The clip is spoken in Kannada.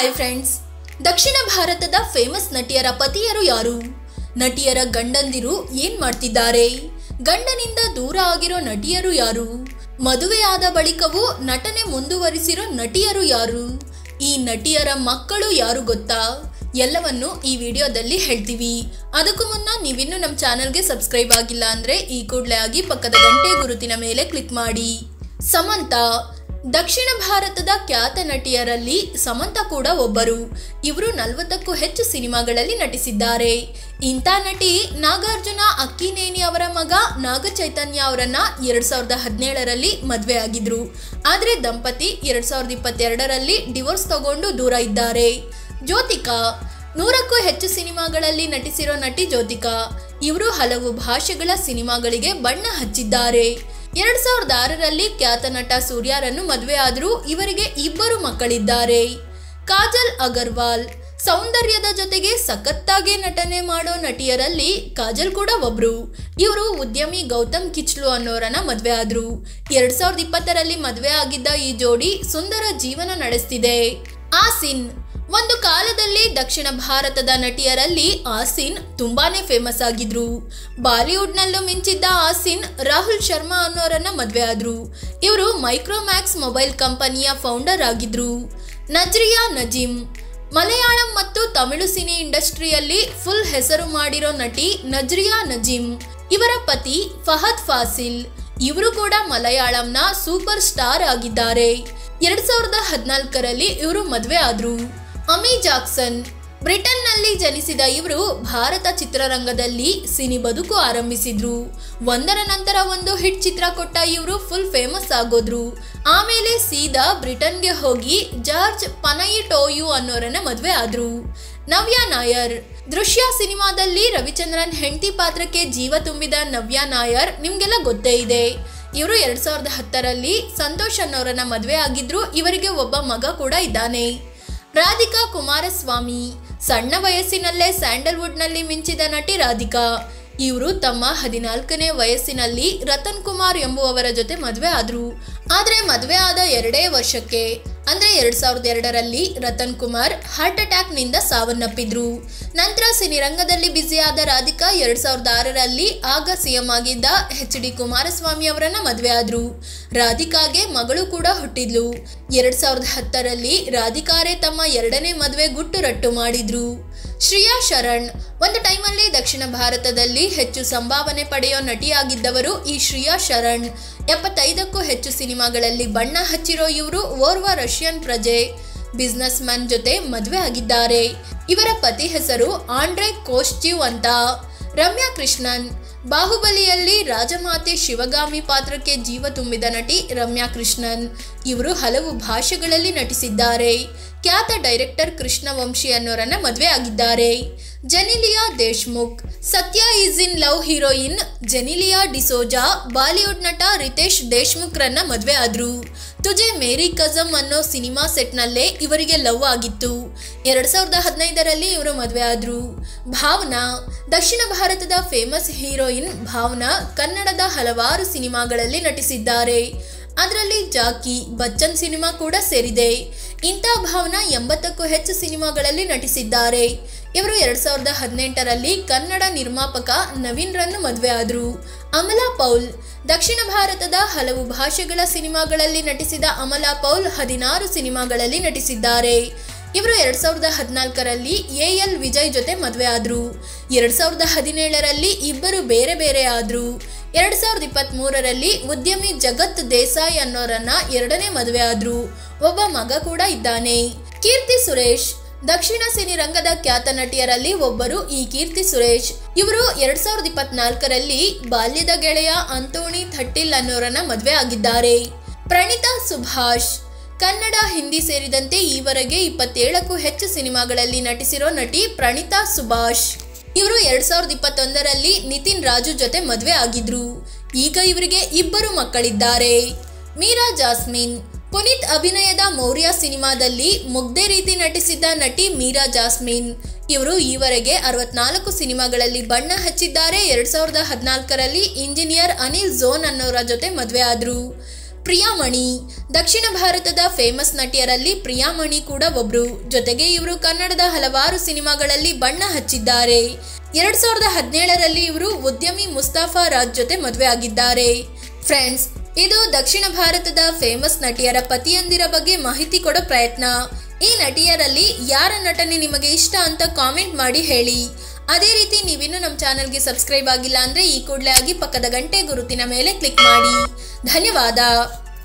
ಹಾಯ್ ಫ್ರೆಂಡ್ಸ್, ದಕ್ಷಿಣ ಭಾರತದ ಫೇಮಸ್ ನಟಿಯರ ಪತಿಯರು ಯಾರು? ನಟಿಯರ ಗಂಡಂದಿರು ಏನ್ ಮಾಡ್ತಿದ್ದಾರೆ? ಗಂಡನಿಂದ ದೂರ ಆಗಿರೋ ನಟಿಯರು ಯಾರು? ಮದುವೆಯಾದ ಬಳಿಕವೂ ನಟನೆ ಮುಂದುವರಿಸಿರೋ ನಟಿಯರು ಯಾರು? ಈ ನಟಿಯರ ಮಕ್ಕಳು ಯಾರು ಗೊತ್ತಾ? ಎಲ್ಲವನ್ನು ಈ ವಿಡಿಯೋದಲ್ಲಿ ಹೇಳ್ತೀವಿ. ಅದಕ್ಕೂ ಮುನ್ನ ನೀವಿನ್ನೂ ನಮ್ಮ ಚಾನಲ್ಗೆ ಸಬ್ಸ್ಕ್ರೈಬ್ ಆಗಿಲ್ಲ ಅಂದ್ರೆ ಈ ಕೂಡಲೇ ಆಗಿ ಪಕ್ಕದ ಗಂಟೆ ಗುರುತಿನ ಮೇಲೆ ಕ್ಲಿಕ್ ಮಾಡಿ. ಸಮಂತಾ ದಕ್ಷಿಣ ಭಾರತದ ಖ್ಯಾತ ನಟಿಯರಲ್ಲಿ ಸಮಂತಾ ಕೂಡ ಒಬ್ಬರು. ಇವರು 40ಕ್ಕೂ ಹೆಚ್ಚು ಸಿನಿಮಾಗಳಲ್ಲಿ ನಟಿಸಿದ್ದಾರೆ. ಇಂಥ ನಟಿ ನಾಗಾರ್ಜುನ ಅಕ್ಕಿನೇನಿ ಅವರ ಮಗ ನಾಗ ಚೈತನ್ಯ ಅವರನ್ನ 2017ರಲ್ಲಿ ಮದುವೆ ಆಗಿದ್ರು. ಆದರೆ ದಂಪತಿ 2022ರಲ್ಲಿ ಡಿವೋರ್ಸ್ ತಗೊಂಡು ದೂರ ಇದ್ದಾರೆ. ಜ್ಯೋತಿಕಾ 100ಕ್ಕೂ ಹೆಚ್ಚು ಸಿನಿಮಾಗಳಲ್ಲಿ ನಟಿಸಿರೋ ನಟಿ ಜ್ಯೋತಿಕಾ. ಇವರು ಹಲವು ಭಾಷೆಗಳ ಸಿನಿಮಾಗಳಿಗೆ ಬಣ್ಣ ಹಚ್ಚಿದ್ದಾರೆ. 2006ರಲ್ಲಿ ಖ್ಯಾತ ನಟ ಸೂರ್ಯರನ್ನು ಮದುವೆ ಆದರೂ ಇವರಿಗೆ 2 ಮಕ್ಕಳಿದ್ದಾರೆ. ಕಾಜಲ್ ಅಗರ್ವಾಲ್ ಸೌಂದರ್ಯದ ಜೊತೆಗೆ ಸಖತ್ತಾಗಿ ನಟನೆ ಮಾಡೋ ನಟಿಯರಲ್ಲಿ ಕಾಜಲ್ ಕೂಡ ಒಬ್ರು. ಇವರು ಉದ್ಯಮಿ ಗೌತಮ್ ಕಿಚ್ಲು ಅನ್ನೋರನ್ನ ಮದುವೆ ಆದ್ರು. 2020ರಲ್ಲಿ ಮದುವೆ ಆಗಿದ್ದ ಈ ಜೋಡಿ ಸುಂದರ ಜೀವನ ನಡೆಸ್ತಿದೆ. ಆಸಿನ್ ಒಂದು ಕಾಲದಲ್ಲಿ ದಕ್ಷಿಣ ಭಾರತದ ನಟಿಯರಲ್ಲಿ ಆಸಿನ್ ತುಂಬಾನೇ ಫೇಮಸ್ ಆಗಿದ್ರು. ಬಾಲಿವುಡ್ನಲ್ಲೂ ಮಿಂಚಿದ್ದ ಆಸಿನ್ ರಾಹುಲ್ ಶರ್ಮಾ ಅನ್ನೋರನ್ನ ಮದುವೆ ಆದ್ರು. ಇವರು ಮೈಕ್ರೋಮ್ಯಾಕ್ಸ್ ಮೊಬೈಲ್ ಕಂಪನಿಯ ಫೌಂಡರ್ ಆಗಿದ್ರು. ನಜ್ರಿಯಾ ನಜೀಮ್ ಮಲಯಾಳಂ ಮತ್ತು ತಮಿಳು ಸಿನಿ ಇಂಡಸ್ಟ್ರಿಯಲ್ಲಿ ಫುಲ್ ಹೆಸರು ಮಾಡಿರೋ ನಟಿ ನಜ್ರಿಯಾ ನಜೀಮ್. ಇವರ ಪತಿ ಫಹದ್ ಫಾಸಿಲ್. ಇವರು ಕೂಡ ಮಲಯಾಳಂನ ಸೂಪರ್ ಸ್ಟಾರ್ ಆಗಿದ್ದಾರೆ. 2014ರಲ್ಲಿ ಇವರು ಮದುವೆ ಆದ್ರು. ಅಮಿ ಜಾಕ್ಸನ್ ಬ್ರಿಟನ್ನಲ್ಲಿ ಜನಿಸಿದ ಇವರು ಭಾರತ ಚಿತ್ರರಂಗದಲ್ಲಿ ಸಿನಿ ಬದುಕು ಆರಂಭಿಸಿದ್ರು. ಒಂದರ ನಂತರ ಒಂದು ಹಿಟ್ ಚಿತ್ರ ಕೊಟ್ಟ ಇವರು ಫುಲ್ ಫೇಮಸ್ ಆಗೋದ್ರು. ಆಮೇಲೆ ಸೀದಾ ಬ್ರಿಟನ್ಗೆ ಹೋಗಿ ಜಾರ್ಜ್ ಪನಯಿಟೋಯು ಅನ್ನೋರನ್ನ ಮದುವೆ ಆದ್ರು. ನವ್ಯಾ ನಾಯರ್ ದೃಶ್ಯ ಸಿನಿಮಾದಲ್ಲಿ ರವಿಚಂದ್ರನ್ ಹೆಂಡತಿ ಪಾತ್ರಕ್ಕೆ ಜೀವ ತುಂಬಿದ ನವ್ಯಾ ನಾಯರ್ ನಿಮ್ಗೆಲ್ಲ ಗೊತ್ತೇ ಇದೆ. ಇವರು 2010ರಲ್ಲಿ ಸಂತೋಷ್ ಅನ್ನೋರನ್ನ ಮದುವೆ ಆಗಿದ್ರು. ಇವರಿಗೆ ಒಬ್ಬ ಮಗ ಕೂಡ ಇದ್ದಾನೆ. ರಾಧಿಕಾ ಕುಮಾರಸ್ವಾಮಿ ಸಣ್ಣ ವಯಸ್ಸಿನಲ್ಲೇ ಸ್ಯಾಂಡಲ್ವುಡ್ನಲ್ಲಿ ಮಿಂಚಿದ ನಟಿ ರಾಧಿಕಾ. ಇವರು ತಮ್ಮ 14ನೇ ವಯಸ್ಸಿನಲ್ಲಿ ರತನ್ ಕುಮಾರ್ ಎಂಬುವವರ ಜೊತೆ ಮದುವೆ ಆದ್ರು. ಆದರೆ ಮದುವೆ ಆದ 2 ವರ್ಷಕ್ಕೆ ಅಂದ್ರೆ 2002ರಲ್ಲಿ ರತನ್ ಕುಮಾರ್ ಹಾರ್ಟ್ ಅಟ್ಯಾಕ್ನಿಂದ ಸಾವನ್ನಪ್ಪಿದ್ರು. ನಂತರ ಸಿನಿರಂಗದಲ್ಲಿ ಬ್ಯುಸಿಯಾದ ರಾಧಿಕಾ 2006ರಲ್ಲಿ ಆಗ ಸಿಎಂ ಆಗಿದ್ದ HD ಕುಮಾರಸ್ವಾಮಿ ಅವರನ್ನ ಮದುವೆ ಆದ್ರು. ರಾಧಿಕಾಗೆ ಮಗಳು ಕೂಡ ಹುಟ್ಟಿದ್ಲು. 2010ರಲ್ಲಿ ರಾಧಿಕಾರೇ ತಮ್ಮ 2ನೇ ಮದುವೆ ಗುಟ್ಟು ರಟ್ಟು ಮಾಡಿದ್ರು. ಶ್ರೇಯಾ ಶರಣ್ ಒಂದು ಟೈಮಲ್ಲಿ ದಕ್ಷಿಣ ಭಾರತದಲ್ಲಿ ಹೆಚ್ಚು ಸಂಭಾವನೆ ಪಡೆಯೋ ನಟಿಯಾಗಿದ್ದವರು ಈ ಶ್ರೇಯಾ ಶರಣ್. 75ಕ್ಕೂ ಹೆಚ್ಚು ಸಿನಿಮಾಗಳಲ್ಲಿ ಬಣ್ಣ ಹಚ್ಚಿರೋ ಇವರು ಓರ್ವ ರಷ್ಯನ್ ಪ್ರಜೆ ಬಿಸ್ನೆಸ್ ಮ್ಯಾನ್ ಜೊತೆ ಮದುವೆ ಆಗಿದ್ದಾರೆ. ಇವರ ಪತಿ ಹೆಸರು ಆಂಡ್ರೆ ಕೋಶ್ಚಿವ್ ಅಂತ. ರಮ್ಯಾ ಕೃಷ್ಣನ್ ಬಾಹುಬಲಿಯಲ್ಲಿ ರಾಜಮಾತೆ ಶಿವಗಾಮಿ ಪಾತ್ರಕ್ಕೆ ಜೀವ ತುಂಬಿದ ನಟಿ ರಮ್ಯಾ ಕೃಷ್ಣನ್. ಇವರು ಹಲವು ಭಾಷೆಗಳಲ್ಲಿ ನಟಿಸಿದ್ದಾರೆ. ಖ್ಯಾತ ಡೈರೆಕ್ಟರ್ ಕೃಷ್ಣವಂಶಿ ಅನ್ನೋರನ್ನ ಮದುವೆ ಆಗಿದ್ದಾರೆ. Genelia Deshmukh Satya is in love heroine Genelia D'Souza Bollywood ನಟ ರಿತೇಶ್ ದೇಶ್ಮುಖ್ ರನ್ನ ಮದುವೆ ಆದ್ರು. ತುಜೆ ಮೇರಿ ಕಜಮ್ ಅನ್ನೋ ಸಿನಿಮಾ ಸೆಟ್ನಲ್ಲೇ ಇವರಿಗೆ ಲವ್ ಆಗಿತ್ತು. 2015ರಲ್ಲಿ ಇವರು ಮದುವೆ ಆದ್ರು. ಭಾವನಾ ದಕ್ಷಿಣ ಭಾರತದ ಫೇಮಸ್ ಹೀರೋಯಿನ್ ಭಾವನಾ ಕನ್ನಡದ ಹಲವಾರು ಸಿನಿಮಾಗಳಲ್ಲಿ ನಟಿಸಿದ್ದಾರೆ. ಅದರಲ್ಲಿ ಜಾಕಿ ಬಚ್ಚನ್ ಸಿನಿಮಾ ಕೂಡ ಸೇರಿದೆ. ಇಂಥ ಭಾವನಾ 80ಕ್ಕೂ ಹೆಚ್ಚು ಸಿನಿಮಾಗಳಲ್ಲಿ ನಟಿಸಿದ್ದಾರೆ. ಇವರು 2018ರಲ್ಲಿ ಕನ್ನಡ ನಿರ್ಮಾಪಕ ನವೀನ್ ರನ್ನು ಮದುವೆ ಆದ್ರು. ಅಮಲಾ ಪೌಲ್ ದಕ್ಷಿಣ ಭಾರತದ ಹಲವು ಭಾಷೆಗಳ ಸಿನಿಮಾಗಳಲ್ಲಿ ನಟಿಸಿದ ಅಮಲಾ ಪೌಲ್ 16 ಸಿನಿಮಾಗಳಲ್ಲಿ ನಟಿಸಿದ್ದಾರೆ. ಇವರು 2014ರಲ್ಲಿ AL ವಿಜಯ್ ಜೊತೆ ಮದುವೆ ಆದ್ರು. 2017ರಲ್ಲಿ ಇಬ್ಬರು ಬೇರೆ ಬೇರೆ ಆದ್ರು. 2023ರಲ್ಲಿ ಉದ್ಯಮಿ ಜಗತ್ ದೇಸಾಯಿ ಅನ್ನೋರನ್ನ 2ನೇ ಮದುವೆ ಆದ್ರು. ಒಬ್ಬ ಮಗ ಕೂಡ ಇದ್ದಾನೆ. ಕೀರ್ತಿ ಸುರೇಶ್ ದಕ್ಷಿಣ ಸಿನಿರಂಗದ ಖ್ಯಾತ ನಟಿಯರಲ್ಲಿ ಒಬ್ಬರು ಈ ಕೀರ್ತಿ ಸುರೇಶ್. ಇವರು 2024ರಲ್ಲಿ ಬಾಲ್ಯದ ಗೆಳೆಯ ಅಂತೋಣಿ ಥಟ್ಟಿಲ್ ಅನ್ನೋರನ್ನ ಮದುವೆ ಆಗಿದ್ದಾರೆ. ಪ್ರಣೀತಾ ಸುಭಾಷ್ ಕನ್ನಡ ಹಿಂದಿ ಸೇರಿದಂತೆ ಈವರೆಗೆ 27ಕ್ಕೂ ಹೆಚ್ಚು ಸಿನಿಮಾಗಳಲ್ಲಿ ನಟಿಸಿರೋ ನಟಿ ಪ್ರಣೀತಾ ಸುಭಾಷ್. ಇವರು 2021ರಲ್ಲಿ ನಿತಿನ್ ರಾಜು ಜೊತೆ ಮದುವೆ ಆಗಿದ್ರು. ಈಗ ಇವರಿಗೆ 2 ಮಕ್ಕಳಿದ್ದಾರೆ. ಮೀರಾ ಜಾಸ್ಮಿನ್ ಪುನೀತ್ ಅಭಿನಯದ ಮೌರ್ಯ ಸಿನಿಮಾದಲ್ಲಿ ಮುಗ್ಧೆ ರೀತಿ ನಟಿಸಿದ್ದ ನಟಿ ಮೀರಾ ಜಾಸ್ಮಿನ್. ಇವರು ಈವರೆಗೆ 64 ಸಿನಿಮಾಗಳಲ್ಲಿ ಬಣ್ಣ ಹಚ್ಚಿದ್ದಾರೆ. 2014ರಲ್ಲಿ ಇಂಜಿನಿಯರ್ ಅನಿಲ್ ಝೋನ್ ಅನ್ನೋರ ಜೊತೆ ಮದುವೆ ಆದ್ರು. ಪ್ರಿಯಾಮಣಿ. ದಕ್ಷಿಣ ಭಾರತದ ಫೇಮಸ್ ನಟಿಯರಲ್ಲಿ ಪ್ರಿಯಾಮಣಿ ಕೂಡ ಒಬ್ರು. ಜೊತೆಗೆ ಇವರು ಕನ್ನಡದ ಹಲವಾರು ಸಿನಿಮಾಗಳಲ್ಲಿ ಬಣ್ಣ ಹಚ್ಚಿದ್ದಾರೆ. 2017ರಲ್ಲಿ ಇವರು ಉದ್ಯಮಿ ಮುಸ್ತಫಾ ರಾಜ್ ಜೊತೆ ಮದುವೆ ಆಗಿದ್ದಾರೆ. ಫ್ರೆಂಡ್ಸ್, ಇದು ದಕ್ಷಿಣ ಭಾರತದ ಫೇಮಸ್ ನಟಿಯರ ಪತಿಯಂದಿರ ಬಗ್ಗೆ ಮಾಹಿತಿ ಕೊಡೋ ಪ್ರಯತ್ನ. ಈ ನಟಿಯರಲ್ಲಿ ಯಾರ ನಟನೆ ನಿಮಗೆ ಇಷ್ಟ ಅಂತ ಕಾಮೆಂಟ್ ಮಾಡಿ ಹೇಳಿ. ಅದೇ ರೀತಿ ನೀವಿನ್ನೂ ನಮ್ಮ ಚಾನಲ್ಗೆ ಸಬ್ಸ್ಕ್ರೈಬ್ ಆಗಿಲ್ಲ ಅಂದ್ರೆ ಈ ಕೂಡಲೇ ಆಗಿ ಪಕ್ಕದ ಗಂಟೆ ಗುರುತಿನ ಮೇಲೆ ಕ್ಲಿಕ್ ಮಾಡಿ. ಧನ್ಯವಾದ.